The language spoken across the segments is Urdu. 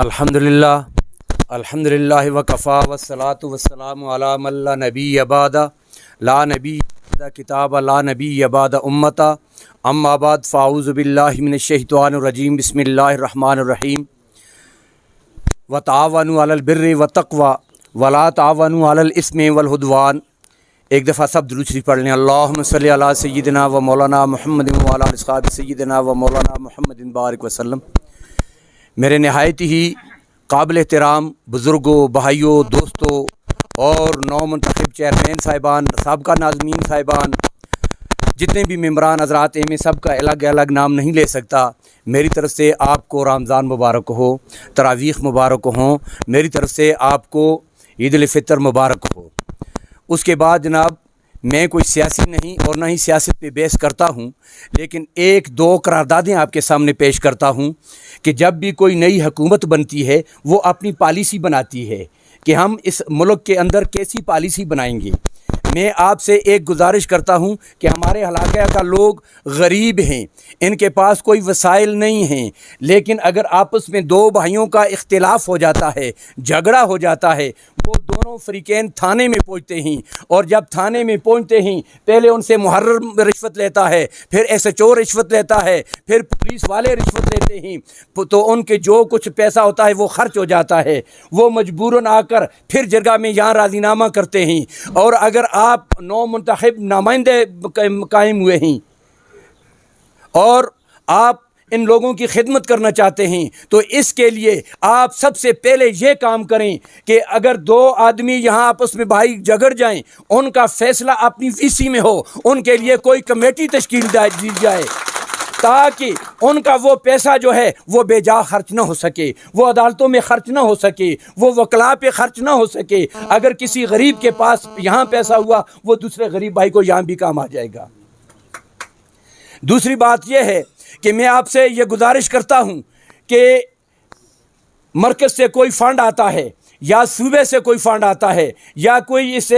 الحمدللہ وکفا والصلاۃ والسلام علی من لا نبی بعد لا نبی بعد کتاب لا نبی بعد امتا اما بعد فاعوذ باللہ من الشیطان الرجیم بسم اللہ الرحمن الرحیم وتعاونوا علی البر والتقوی ولا تعاونوا علی الاثم والعدوان۔ ایک دفعہ سب درود شریف پڑھ لیں۔ اللہم صلی علی سیدنا و مولانا محمد و علی اصحاب سیدنا و مولانا محمد بارک وسلم۔ میرے نہایت ہی قابل احترام بزرگوں، بھائیوں، دوستوں اور نو منتخب چیئرمین صاحبان، سابقہ ناظمین صاحبان، جتنے بھی ممبران حضرات ہیں، میں سب کا الگ الگ نام نہیں لے سکتا۔ میری طرف سے آپ کو رمضان مبارک ہو، تراویح مبارک ہوں، میری طرف سے آپ کو عید الفطر مبارک ہو۔ اس کے بعد جناب، میں کوئی سیاسی نہیں اور نہ ہی سیاست پہ بیس کرتا ہوں، لیکن ایک دو قراردادیں آپ کے سامنے پیش کرتا ہوں کہ جب بھی کوئی نئی حکومت بنتی ہے وہ اپنی پالیسی بناتی ہے کہ ہم اس ملک کے اندر کیسی پالیسی بنائیں گے۔ میں آپ سے ایک گزارش کرتا ہوں کہ ہمارے علاقے کا لوگ غریب ہیں، ان کے پاس کوئی وسائل نہیں ہیں، لیکن اگر آپس میں دو بھائیوں کا اختلاف ہو جاتا ہے، جھگڑا ہو جاتا ہے، وہ دونوں فریقین تھانے میں پہنچتے ہیں، اور جب تھانے میں پہنچتے ہیں پہلے ان سے محرر رشوت لیتا ہے، پھر ایس ایچ او رشوت لیتا ہے، پھر پولیس والے رشوت لیتے ہیں، تو ان کے جو کچھ پیسہ ہوتا ہے وہ خرچ ہو جاتا ہے۔ وہ مجبوراً آ کر پھر جرگہ میں یہاں راضی نامہ کرتے ہیں، اور اگر آپ نو منتخب نمائندے قائم ہوئے ہیں اور آپ ان لوگوں کی خدمت کرنا چاہتے ہیں تو اس کے لیے آپ سب سے پہلے یہ کام کریں کہ اگر دو آدمی یہاں آپس میں بھائی جھگڑ جائیں، ان کا فیصلہ اپنی وی سی میں ہو، ان کے لیے کوئی کمیٹی تشکیل دی جائے تاکہ ان کا وہ پیسہ جو ہے وہ بے جا خرچ نہ ہو سکے، وہ عدالتوں میں خرچ نہ ہو سکے، وہ وکلاء پہ خرچ نہ ہو سکے۔ اگر کسی غریب کے پاس یہاں پیسہ ہوا، وہ دوسرے غریب بھائی کو یہاں بھی کام آ جائے گا۔ دوسری بات یہ ہے کہ میں آپ سے یہ گزارش کرتا ہوں کہ مرکز سے کوئی فنڈ آتا ہے یا صوبے سے کوئی فنڈ آتا ہے یا کوئی اس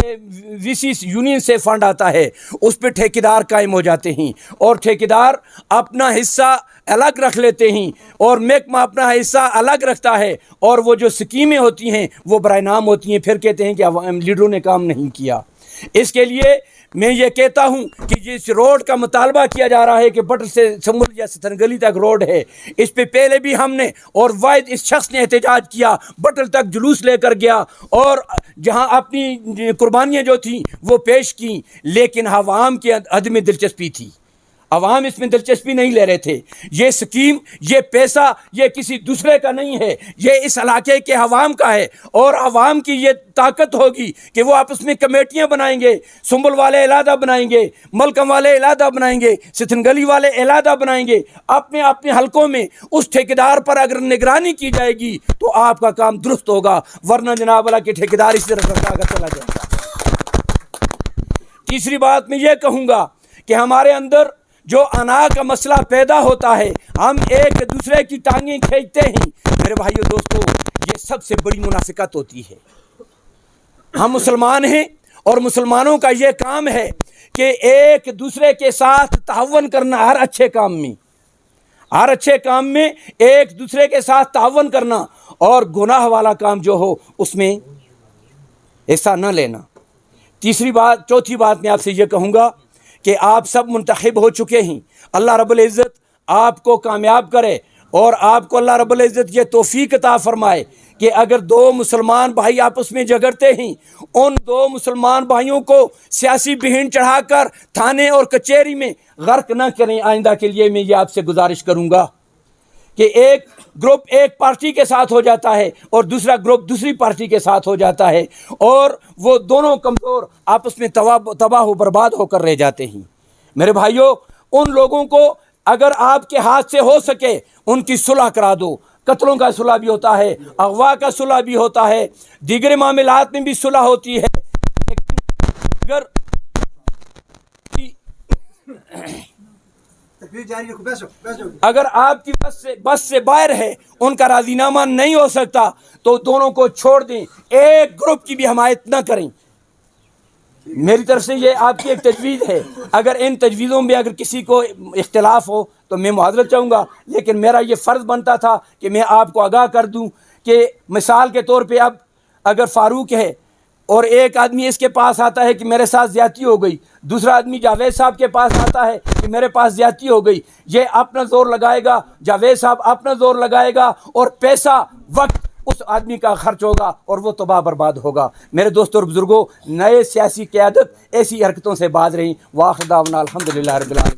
وی سی یونین سے فنڈ آتا ہے، اس پہ ٹھیکیدار قائم ہو جاتے ہیں، اور ٹھیکیدار اپنا حصہ الگ رکھ لیتے ہیں اور محکمہ اپنا حصہ الگ رکھتا ہے، اور وہ جو سکیمیں ہوتی ہیں وہ برائے نام ہوتی ہیں، پھر کہتے ہیں کہ لیڈروں نے کام نہیں کیا۔ اس کے لیے میں یہ کہتا ہوں کہ جس روڈ کا مطالبہ کیا جا رہا ہے کہ بٹر سے سنبل یا ستنگلی تک روڈ ہے، اس پہ پہلے بھی ہم نے اور واحد اس شخص نے احتجاج کیا، بٹل تک جلوس لے کر گیا اور جہاں اپنی قربانیاں جو تھیں وہ پیش کی، لیکن عوام کی عدم دلچسپی تھی، عوام اس میں دلچسپی نہیں لے رہے تھے۔ یہ سکیم، یہ پیسہ یہ کسی دوسرے کا نہیں ہے، یہ اس علاقے کے عوام کا ہے، اور عوام کی یہ طاقت ہوگی کہ وہ آپس میں کمیٹیاں بنائیں گے، سنبل والے علیحدہ بنائیں گے، ملکم والے علیحدہ بنائیں گے، ستنگلی والے علیحدہ بنائیں گے، اپنے اپنے حلقوں میں اس ٹھیکیدار پر اگر نگرانی کی جائے گی تو آپ کا کام درست ہوگا، ورنہ جناب والا کہ ٹھیکیدار اس طرح کا چلا جائے گا۔ تیسری بات میں یہ کہوں گا کہ ہمارے اندر جو انا کا مسئلہ پیدا ہوتا ہے، ہم ایک دوسرے کی ٹانگیں کھینچتے ہیں، میرے بھائیو دوستو، یہ سب سے بڑی منافقت ہوتی ہے۔ ہم مسلمان ہیں اور مسلمانوں کا یہ کام ہے کہ ایک دوسرے کے ساتھ تعاون کرنا، ہر اچھے کام میں ایک دوسرے کے ساتھ تعاون کرنا، اور گناہ والا کام جو ہو اس میں حصہ نہ لینا۔ چوتھی بات میں آپ سے یہ کہوں گا کہ آپ سب منتخب ہو چکے ہیں، اللہ رب العزت آپ کو کامیاب کرے، اور آپ کو اللہ رب العزت یہ توفیق عطا فرمائے کہ اگر دو مسلمان بھائی آپس میں جھگڑتے ہیں، ان دو مسلمان بھائیوں کو سیاسی بہن چڑھا کر تھانے اور کچہری میں غرق نہ کریں۔ آئندہ کے لیے میں یہ آپ سے گزارش کروں گا کہ ایک گروپ ایک پارٹی کے ساتھ ہو جاتا ہے اور دوسرا گروپ دوسری پارٹی کے ساتھ ہو جاتا ہے، اور وہ دونوں کمزور آپس میں تباہ و برباد ہو کر رہ جاتے ہیں۔ میرے بھائیوں، ان لوگوں کو اگر آپ کے ہاتھ سے ہو سکے ان کی صلح کرا دو۔ قتلوں کا صلح بھی ہوتا ہے، اغوا کا صلح بھی ہوتا ہے، دیگر معاملات میں بھی صلح ہوتی ہے، لیکن اگر آپ کی بس سے باہر ہے، ان کا راضی نامہ نہیں ہو سکتا تو دونوں کو چھوڑ دیں، ایک گروپ کی بھی حمایت نہ کریں۔ میری طرف سے یہ آپ کی ایک تجویز ہے، اگر ان تجویزوں میں اگر کسی کو اختلاف ہو تو میں معذرت چاہوں گا، لیکن میرا یہ فرض بنتا تھا کہ میں آپ کو آگاہ کر دوں کہ مثال کے طور پہ اب اگر فاروق ہے اور ایک آدمی اس کے پاس آتا ہے کہ میرے ساتھ زیادتی ہو گئی، دوسرا آدمی جاوید صاحب کے پاس آتا ہے کہ میرے پاس زیادتی ہو گئی، یہ اپنا زور لگائے گا، جاوید صاحب اپنا زور لگائے گا، اور پیسہ وقت اس آدمی کا خرچ ہوگا اور وہ تباہ برباد ہوگا۔ میرے دوستوں اور بزرگوں، نئے سیاسی قیادت ایسی حرکتوں سے باز رہیں۔ وآخر دعوانا الحمدللہ رب العالمین۔